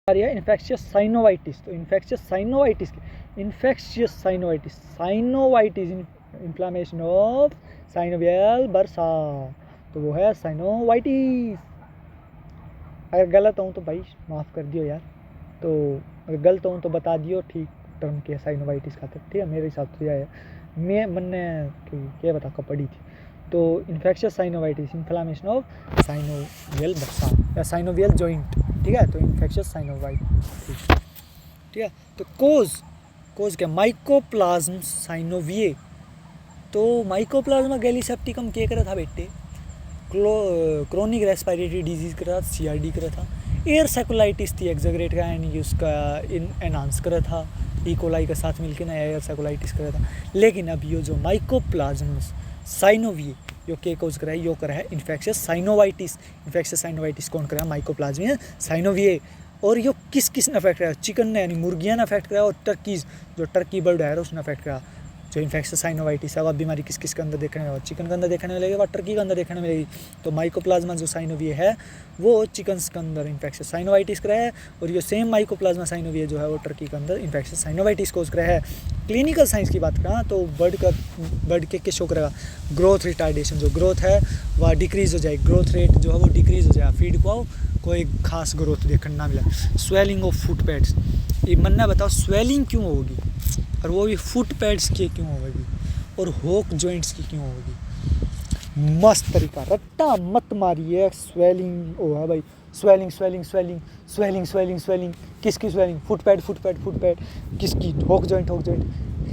आ रही है infectious synovitis. तो infectious synovitis inflammation of synovial bursa, तो वो है साइनोवाइटिस। अगर गलत हूँ तो भाई माफ़ कर दियो यार, तो अगर गलत हूँ तो बता दियो ठीक टर्म के साइनोवाइटिस खातिर, ठीक है। मेरे हिसाब से है, मैं मैंने क्या बता कब पढ़ी थी। तो infectious synovitis inflammation of synovial bursa या साइनोवियल जॉइंट, ठीक है। तो इन्फेक्शियस साइनोवाइटिस, ठीक है। तो कोज क्या, माइकोप्लाज्म साइनोविये। तो माइकोप्लाज्मा गैलीसेप्टिकम क्या करा था बेटे, क्रोनिक रेस्पिरेटरी डिजीज़ करा था, CRD करा था। एयर सेकुलाइटिस थी एक्जैगरेट का, यानी कि उसका एनहांस करा था, इकोलाई के साथ मिलकर ना एयर सेकुलाइटिस करा था। लेकिन अब ये जो माइकोप्लाज्म साइनोविये यो के कोज करा है, यो करा है इन्फेक्शियस साइनोवाइटिस। इन्फेक्शियस साइनोवाइटिस कौन करा है, माइकोप्लाज्म साइनोविये। और यो किस ने अफेक्ट करा, चिकन ने यानी मुर्गियाँ ने अफेक्ट करा, और टर्कीज जो टर्की बर्ड है उसने अफेक्ट करा। जो इन्फेक्शियस साइनोवाइटिस है, अब बीमारी किस के अंदर देखने में, चिकन के अंदर देखने मिलेगी व टर्की के अंदर देखने मिलेगी। तो माइकोप्लाज्मा जो साइनोविये है वो चिकन्स के अंदर इन्फेक्शियस साइनोवाइटिस करा है, और ये सेम माइकोप्लाज्मा साइनोविये जो है वो टर्की के अंदर इन्फेक्शियस साइनोवाइटिस कोज करा है। क्लिनिकल साइंस की बात करें तो बर्ड के शो करेगा ग्रोथ रिटार्डेशन, जो ग्रोथ है वह डिक्रीज़ हो जाए, ग्रोथ रेट जो है वो डिक्रीज़ हो जाए, फीड को कोई खास ग्रोथ देखने ना मिला। स्वेलिंग ऑफ फुट पैड्स, ये मन्ना बताओ स्वेलिंग क्यों होगी, और वो भी फुट पैड्स की क्यों होगी, और होक जॉइंट्स की क्यों होगी। मस्त तरीका, रट्टा मत मारिए। स्वेलिंग ओ है भाई, swelling swelling swelling swelling swelling swelling, किसकी स्वेलिंग, फुट पैड, किसकी, होक जॉइंट,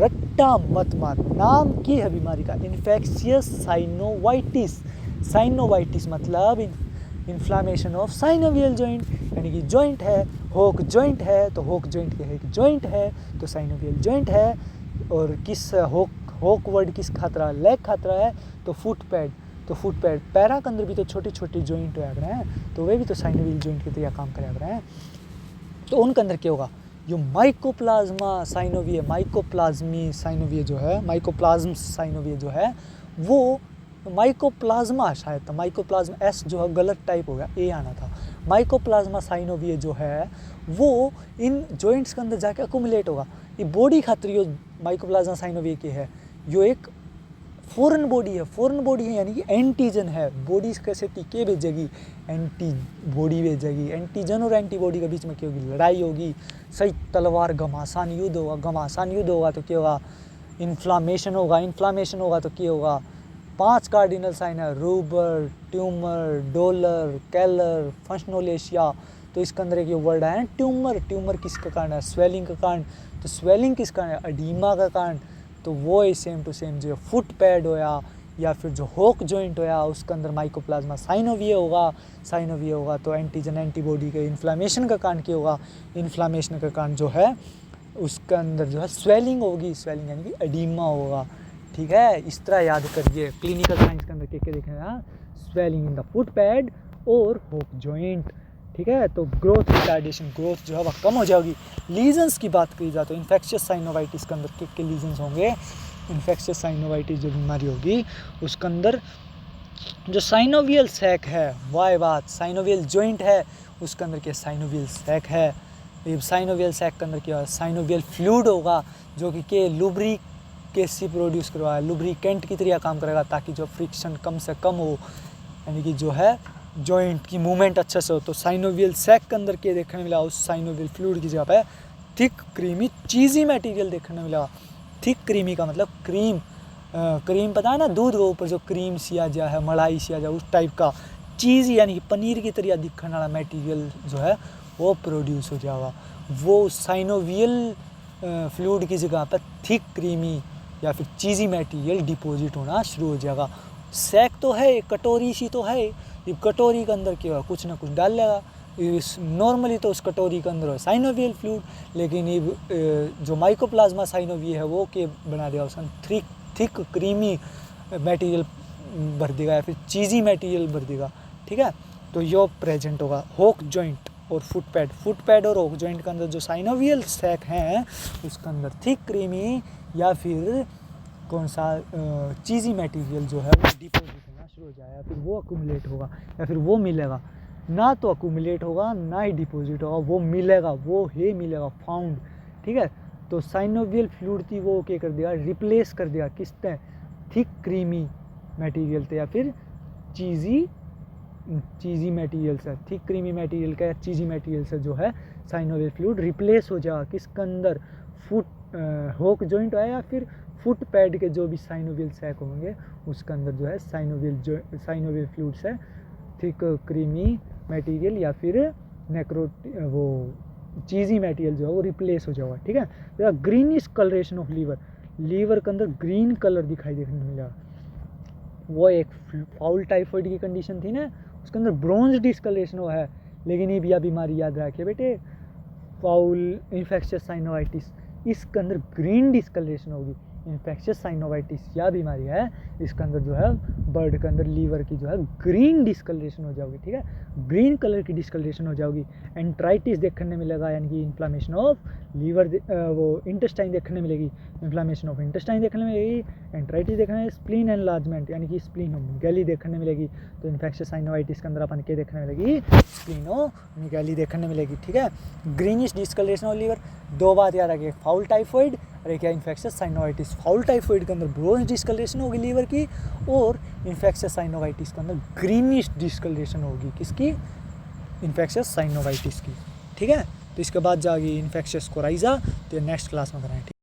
रट्टा मत मार। नाम की है बीमारी का, इन्फेक्शियस साइनोवाइटिस। साइनोवाइटिस मतलब इन्फ्लामेशन ऑफ साइनोवियल जॉइंट, यानी कि जॉइंट है, होक जॉइंट है, तो होक जॉइंट के एक जॉइंट है, तो साइनोवियल जॉइंट है। और किस होक वर्ड किस खातरा, लेग खातरा है, तो फुट पैड पैरा के अंदर भी तो छोटी छोटी जॉइंट आ रहे हैं, तो वे भी तो साइनोवियल जॉइंट की तरह काम कर रहे हैं। तो उनके अंदर क्या होगा, जो माइकोप्लाज्मा साइनोविये, माइकोप्लाज्मी साइनोविये जो है, माइकोप्लाज्म साइनोविये जो है वो माइकोप्लाज्मा शायद था, माइकोप्लाज्म एस जो है गलत टाइप हो गया, ए आना था। माइकोप्लाज्मा साइनोविये जो है वो इन जॉइंट्स के अंदर जाके अकुमुलेट होगा। ये बॉडी खातिर यो माइकोप्लाज्मा साइनोविये की है, यो एक फॉरेन बॉडी है, यानी कि एंटीजन है। बॉडी कैसे टीके भेजेगी, एंटी बॉडी भेजेगी। एंटीजन और एंटीबॉडी के बीच में क्या होगी, लड़ाई होगी, सही तलवार घमासान युद्ध होगा तो क्या होगा, इन्फ्लामेशन होगा तो क्या होगा। 5 कार्डिनल साइन है, रूबर, ट्यूमर, डोलर, कैलर, फंक्शनोलेशिया। तो इसके अंदर एक वर्ड है ट्यूमर किसका कारण है, स्वेलिंग का कारण। तो स्वेलिंग किसका कारण है, एडीमा का कारण। तो वो ही सेम टू सेम जो फुट पैड होया या फिर जो होक जॉइंट होया उसके अंदर माइकोप्लाज्मा साइनोविये होगा। तो एंटीजन एंटीबॉडी के इन्फ्लामेशन का कारण क्या होगा, इन्फ्लामेशन का कारण जो है उसके अंदर जो है स्वेलिंग होगी, स्वेलिंग यानी कि एडीमा होगा, ठीक है। इस तरह याद करिए, क्लिनिकल साइंस के अंदर क्या देखना, swelling in the foot pad और होक जॉइंट, ठीक है। तो ग्रोथ रिटार्डेशन, ग्रोथ जो है वह कम हो जाएगी। लीजन्स की बात की जाए तो इन्फेक्शियस साइनोवाइटिस के अंदर क्या लीजन्स होंगे, इन्फेक्शियस साइनोवाइटिस जो बीमारी होगी उसके अंदर जो साइनोवियल सैक है, वाह बात, साइनोवियल जॉइंट है उसके अंदर क्या साइनोवियल सैक है। साइनोवियल सैक के अंदर क्या, साइनोवियल फ्लूइड होगा जो कि लुब्रिकेसी प्रोड्यूस करवाए, लुब्रिकेंट की तरह काम करेगा ताकि जो फ्रिक्शन कम से कम हो, यानी कि जो है जॉइंट की मूवमेंट अच्छे से हो। तो साइनोवियल सैक के अंदर क्या देखने मिला, उस साइनोवियल फ्लूइड की जगह पे थिक क्रीमी चीज़ी मटेरियल देखने मिला। थिक क्रीमी का मतलब क्रीम पता है ना, दूध के ऊपर जो क्रीम सिया जा है, मलाई सिया जा, उस टाइप का चीज़ यानी कि पनीर की तरह दिखने वाला मटेरियल जो है वो प्रोड्यूस हो जाएगा। वो साइनोवियल फ्लूइड की जगह पर थिक क्रीमी या फिर चीज़ी मटेरियल डिपॉजिट होना शुरू हो जाएगा। सैक तो है, कटोरी सी तो है, ये कटोरी के अंदर क्या कुछ ना कुछ डाल लेगा। नॉर्मली तो उस कटोरी के अंदर साइनोवियल फ्लूइड, लेकिन ये जो माइकोप्लाज्मा साइनोविये है वो क्या बना देगा, उसका थिक क्रीमी मटेरियल भर देगा या फिर चीज़ी मटेरियल भर देगा, ठीक है। तो यो प्रेजेंट होगा। होक जॉइंट और फुट पैड और होक जॉइंट के अंदर जो साइनोवियल सैक हैं उसके अंदर थिक क्रीमी या फिर कौन सा चीज़ी मटेरियल जो है वो डिपॉजिट होना शुरू हो जाएगा, या फिर वो अकुमुलेट होगा या फिर वो मिलेगा। ना तो अकुमुलेट होगा ना ही डिपॉजिट होगा, वो मिलेगा, वो ही मिलेगा, फाउंड। ठीक है, तो साइनोवियल फ्लूइड थी वो क्या कर दिया, रिप्लेस कर दिया किसने, थिक क्रीमी मटेरियल थे या फिर चीज़ी मटेरियल से, थिक क्रीमी मटेरियल का या चीज़ी मटेरियल से जो है साइनोवियल फ्लूइड रिप्लेस हो जाएगा किसके अंदर, फुट होक जॉइंट है या फिर फुट पैड के जो भी साइनोवियल सैक होंगे उसके अंदर जो है साइनोवियल फ्लूइड से थिक क्रीमी मटेरियल या फिर वो चीज़ी मटेरियल जो है वो रिप्लेस हो जाएगा। ठीक है, ग्रीनिश कलरेशन ऑफ लीवर के अंदर ग्रीन कलर दिखाई देखने मिलेगा। वो एक फाउल टाइफाइड की कंडीशन थी ना, उसके अंदर ब्रोंज डिस्कलरेशन हुआ है, लेकिन ये भी यह बीमारी याद रखिए बेटे, फाउल इन्फेक्शियस साइनोवाइटिस, इसके अंदर ग्रीन डिस्कलरेशन होगी। इन्फेक्शियस साइनोवाइटिस या बीमारी है, इसके अंदर जो है बर्ड के अंदर लीवर की जो है ग्रीन डिस्कलरेशन हो जाएगी। ठीक है, ग्रीन कलर की डिस्कलरेशन हो जाएगी। एंट्राइटिस देखने मिलेगा, यानी कि इन्फ्लामेशन ऑफ लीवर, वो इंटेस्टाइन देखने मिलेगी, इन्फ्लामेशन ऑफ इंटेस्टाइन देखने मिलेगी, एंट्राइटिस देखने मिलेगी, स्प्लीन एनलार्जमेंट यानी कि स्प्लीनोमेगाली देखने मिलेगी। तो इन्फेक्शियस साइनोवाइटिस के अंदर अपन क्या देखने मिलेगी, स्प्लीनोमेगाली देखने मिलेगी। ठीक है, ग्रीनिश डिस्कलरेशन ऑफ लीवर, दो बात याद रखिए, फाउल टाइफाइड और एक इन्फेक्शियस साइनोवाइटिस। फाउल टाइफाइड के अंदर ब्रोंज डिस्कलरेशन होगी लीवर की, और इन्फेक्शियस साइनोवाइटिस के अंदर ग्रीनिश डिस्कलरेशन होगी किसकी, इन्फेक्शियस साइनोवाइटिस की। ठीक है, तो इसके बाद जाएगी इन्फेक्शियस कोराइजा, तो नेक्स्ट क्लास में कराएं।